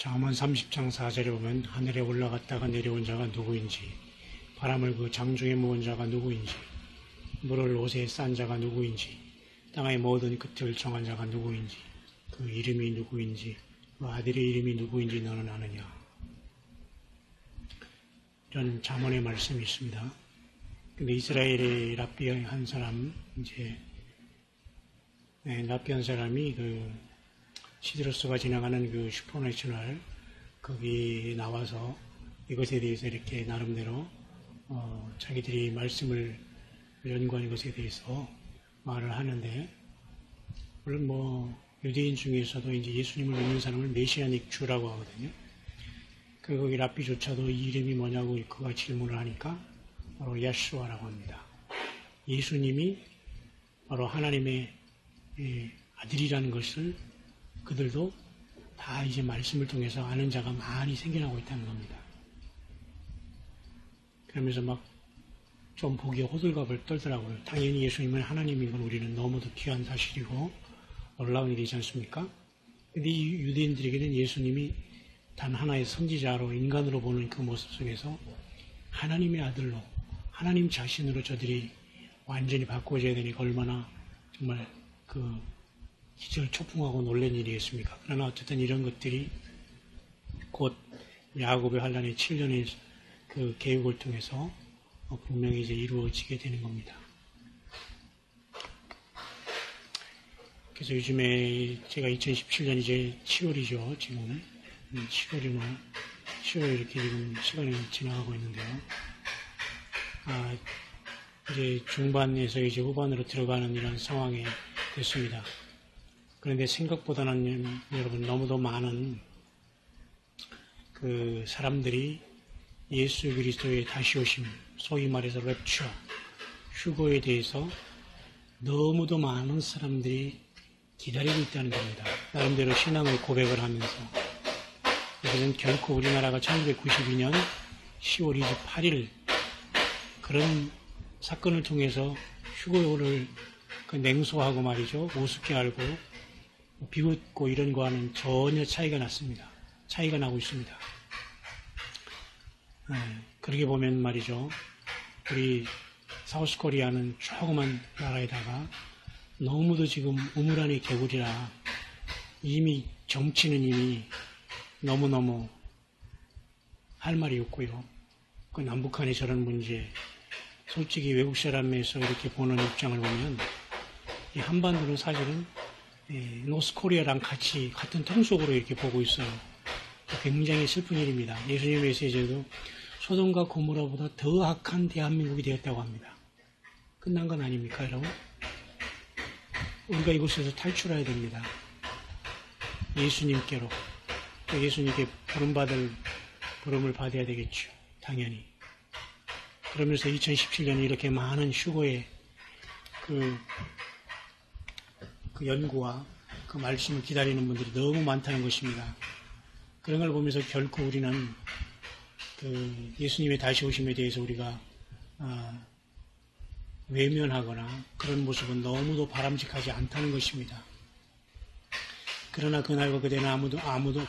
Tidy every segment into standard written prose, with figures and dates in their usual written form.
잠언 30장 4절에 보면 하늘에 올라갔다가 내려온 자가 누구인지, 바람을 그 장중에 모은 자가 누구인지, 물을 옷에 싼 자가 누구인지, 땅의 모든 끝을 정한 자가 누구인지, 그 이름이 누구인지, 그 아들의 이름이 누구인지 너는 아느냐. 이런 잠언의 말씀이 있습니다. 근데 이스라엘의 랍비 한 사람, 랍비 한 사람이 시드로스가 진행하는 슈퍼내셔널 거기 나와서 이것에 대해서 이렇게 나름대로 자기들이 말씀을 연구한 것에 대해서 말을 하는데, 물론 유대인 중에서도 이제 예수님을 믿는 사람을 메시아닉 주라고 하거든요. 거기 랍비조차도 이 이름이 뭐냐고 그가 질문을 하니까 바로 야슈아라고 합니다. 예수님이 바로 하나님의 아들이라는 것을 그들도 다 이제 말씀을 통해서 아는 자가 많이 생겨나고 있다는 겁니다. 그러면서 좀 보기에 호들갑을 떨더라고요. 당연히 예수님은 하나님인 건 우리는 너무도 귀한 사실이고 놀라운 일이지 않습니까? 근데 이 유대인들에게는 예수님이 단 하나의 선지자로 인간으로 보는 그 모습 속에서 하나님의 아들로 하나님 자신으로 저들이 완전히 바꿔줘야 되니까 얼마나 정말 기절초풍하고 놀란 일이겠습니까? 그러나 어쨌든 이런 것들이 곧 야곱의 환란의 7년의 그 계획을 통해서 분명히 이제 이루어지게 되는 겁니다. 그래서 요즘에 제가 2017년 이제 7월이죠. 지금 7월 이렇게 지금 시간이 지나가고 있는데요. 이제 중반에서 이제 후반으로 들어가는 이런 상황이 됐습니다. 그런데 생각보다는 여러분 너무도 많은 사람들이 예수 그리스도의 다시 오심, 소위 말해서 랩처, 휴거에 대해서 너무도 많은 사람들이 기다리고 있다는 겁니다. 나름대로 신앙의 고백을 하면서. 이것은 결코 우리나라가 1992년 10월 28일 그런 사건을 통해서 휴거를 냉소하고 말이죠. 우습게 알고 비웃고 이런 거와는 전혀 차이가 나고 있습니다. 그렇게 보면 말이죠. 우리 사우스코리아는 조그만 나라에다가 너무도 지금 우물 안의 개구리라 이미 정치는 이미 너무너무 할 말이 없고요. 남북한의 저런 문제, 솔직히 외국 사람에서 이렇게 보는 입장을 보면 이 한반도는 사실은 노스코리아랑 같은 통 속으로 이렇게 보고 있어요. 굉장히 슬픈 일입니다. 예수님 메시지에도 소돔과 고모라보다 더 악한 대한민국이 되었다고 합니다. 끝난 건 아닙니까, 여러분? 우리가 이곳에서 탈출해야 됩니다. 예수님께로. 예수님께 부름을 받아야 되겠죠. 당연히. 그러면서 2017년에 이렇게 많은 휴거의 그 연구와 그 말씀을 기다리는 분들이 너무 많다는 것입니다. 그런 걸 보면서 결코 우리는 예수님의 다시 오심에 대해서 우리가 외면하거나 그런 모습은 너무도 바람직하지 않다는 것입니다. 그러나 그날과 그때는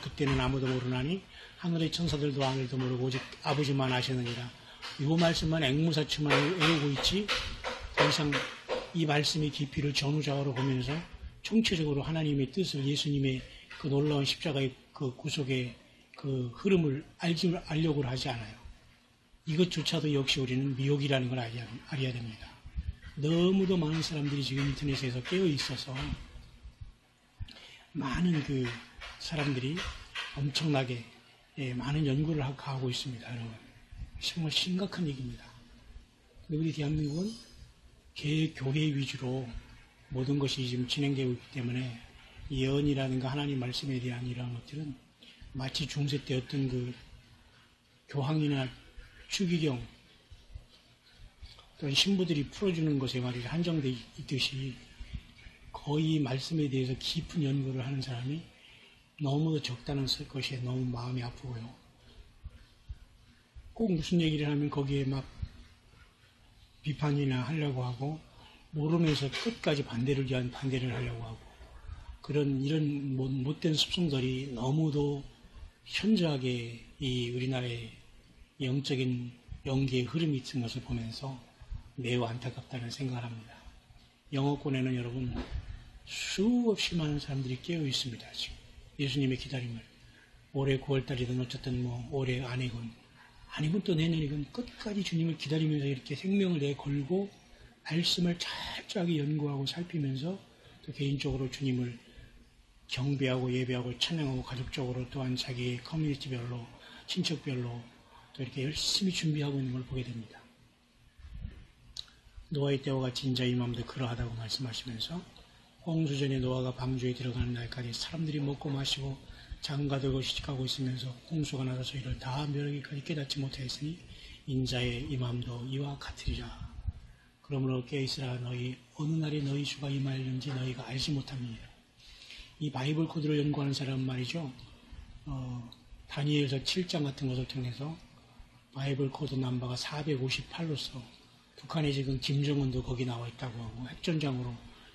그때는 아무도 모르나니 하늘의 천사들도 아무도 모르고 오직 아버지만 아시느니라. 이 말씀만 앵무새처럼 외우고 있지 더 이상 이 말씀의 깊이를 전후좌우로 보면서 총체적으로 하나님의 뜻을 예수님의 그 놀라운 십자가의 그 구속의 그 흐름을 알려고 하지 않아요. 이것조차도 역시 우리는 미혹이라는 걸 알아야 됩니다. 너무도 많은 사람들이 지금 인터넷에서 깨어 있어서 많은 사람들이 엄청나게 많은 연구를 하고 있습니다. 여러분. 정말 심각한 얘기입니다. 우리 대한민국은 교회 위주로 모든 것이 지금 진행되고 있기 때문에 예언이라든가 하나님 말씀에 대한 이러한 것들은 마치 중세 때 어떤 교황이나 추기경 또는 신부들이 풀어주는 것에 말이죠. 한정되어 있듯이 거의 말씀에 대해서 깊은 연구를 하는 사람이 너무도 적다는 것이 너무 마음이 아프고요. 꼭 무슨 얘기를 하면 거기에 막 비판이나 하려고 하고 모르면서 끝까지 반대를 하려고 하고 이런 못된 습성들이 너무도 현저하게 이 우리나라의 영적인 연기의 흐름이 있는 것을 보면서 매우 안타깝다는 생각을 합니다. 영어권에는 여러분 수없이 많은 사람들이 깨어 있습니다. 지금 예수님의 기다림을 올해 9월달이든 어쨌든 뭐 올해 아니건 또 내년이건 끝까지 주님을 기다리면서 이렇게 생명을 내걸고 말씀을 철저하게 연구하고 살피면서 또 개인적으로 주님을 경배하고 예배하고 찬양하고 가족적으로 또한 자기 커뮤니티별로 친척별로 또 이렇게 열심히 준비하고 있는 걸 보게 됩니다. 노아의 때와 같이 인자 이맘도 그러하다고 말씀하시면서 홍수전에 노아가 방주에 들어가는 날까지 사람들이 먹고 마시고 장가들고 시집가고 있으면서 홍수가 나서 저희를 다 멸하기까지 깨닫지 못하였으니 인자의 이맘도 이와 같으리라. 그러므로 깨어있으라. 너희 어느 날에 너희 주가 임하였는지 너희가 알지 못합니다. 이 바이블 코드를 연구하는 사람은 말이죠. 다니엘서 7장 같은 것을 통해서 바이블 코드 넘버가 458로서 북한에 지금 김정은도 거기 나와 있다고 하고 핵전장으로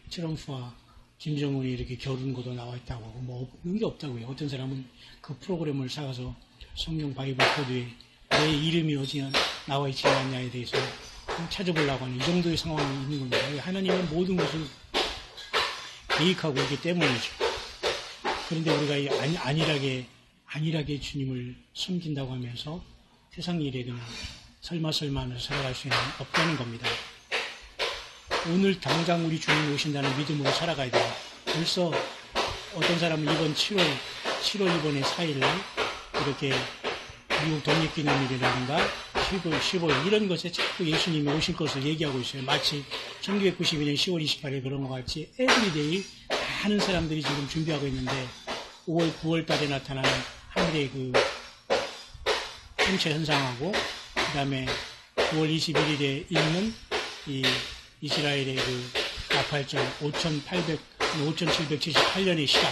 트럼프와 김정은이 이렇게 겨룬 것도 나와 있다고 하고 뭐 의미 없다고요. 어떤 사람은 그 프로그램을 사가서 성경 바이블 코드에 내 이름이 어디 나와 있지 않냐에 대해서 찾아보려고 하는 이 정도의 상황이 있는 겁니다. 하나님은 모든 것을 계획하고 있기 때문이죠. 그런데 우리가 안일하게 주님을 섬긴다고 하면서 세상 일에 그냥 설마 하면서 살아갈 수는 없다는 겁니다. 오늘 당장 우리 주님 오신다는 믿음으로 살아가야 돼요. 벌써 어떤 사람은 이번 7월 이번에 4일날 이렇게 미국 독립기념일이라든가 15일 이런 것에 자꾸 예수님이 오실 것을 얘기하고 있어요. 마치 1992년 10월 28일 그런 것 같이 에브리데이 많은 사람들이 지금 준비하고 있는데 5월, 9월 달에 나타나는 하늘의 그 행체 현상하고 그 다음에 9월 21일에 있는 이 이스라엘의 그 나팔절 5778년의 시작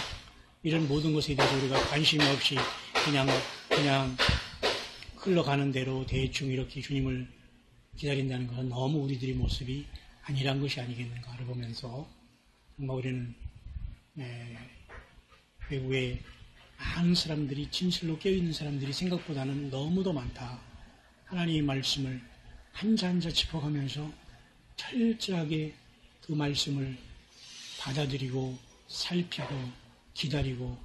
이런 모든 것에 대해서 우리가 관심이 없이 그냥 흘러가는 대로 대충 이렇게 주님을 기다린다는 것은 너무 우리들의 모습이 아니란 것이 아니겠는가를 보면서 정말 우리는 외국에 많은 사람들이 진실로 깨어있는 사람들이 생각보다는 너무도 많다. 하나님의 말씀을 한자 한자 짚어가면서 철저하게 그 말씀을 받아들이고 살피고 기다리고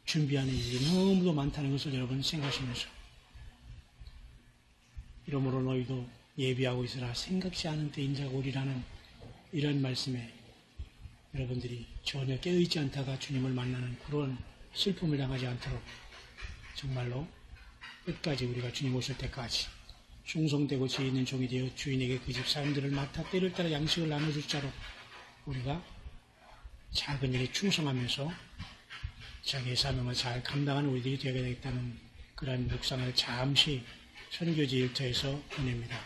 준비하는 일이 너무도 많다는 것을 여러분 생각하시면서 이러므로 너희도 예비하고 있으라. 생각지 않은 때 인자가 오리라는 이런 말씀에 여러분들이 전혀 깨어있지 않다가 주님을 만나는 그런 슬픔을 당하지 않도록 정말로 끝까지 우리가 주님 오실 때까지 충성되고 지혜 있는 종이 되어 주인에게 그 집 사람들을 맡아 때를 따라 양식을 나눠줄 자로 우리가 작은 일에 충성하면서 자기의 사명을 잘 감당하는 우리들이 되어야 되겠다는 그런 묵상을 잠시 선교지 일터에서 보냅니다.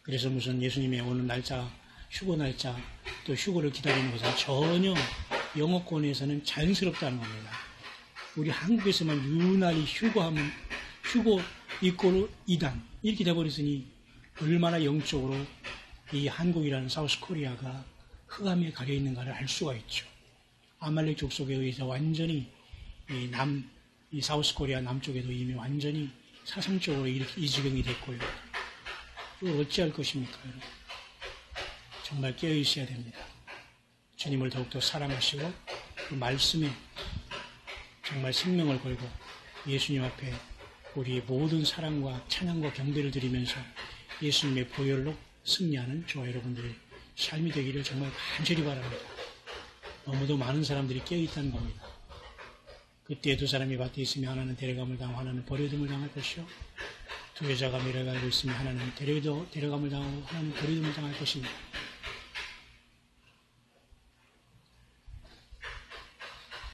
그래서 무슨 예수님의 오는 날짜, 휴거 날짜, 또 휴거를 기다리는 것은 전혀 영어권에서는 자연스럽다는 겁니다. 우리 한국에서만 유난히 휴거하면 휴거 이꼬르 이단 이렇게 돼버렸으니 얼마나 영적으로 이 한국이라는 사우스 코리아가 흑암에 가려 있는가를 알 수가 있죠. 아말렉 족속에 의해서 완전히 이 사우스 코리아 남쪽에도 이미 완전히 사상적으로 이렇게 이 지경이 됐고요. 이걸 어찌할 것입니까? 정말 깨어 있어야 됩니다. 주님을 더욱더 사랑하시고 그 말씀에 정말 생명을 걸고 예수님 앞에 우리의 모든 사랑과 찬양과 경배를 드리면서 예수님의 보혈로 승리하는 저와 여러분들의 삶이 되기를 정말 간절히 바랍니다. 너무도 많은 사람들이 깨어있다는 겁니다. 그때 두 사람이 밭에 있으면 하나는 데려감을 당하고 하나는 버려둠을 당할 것이요 두 여자가 밀어가고 있으면 하나는 데려감을 당하고 하나는 버려둠을 당할 것입니다.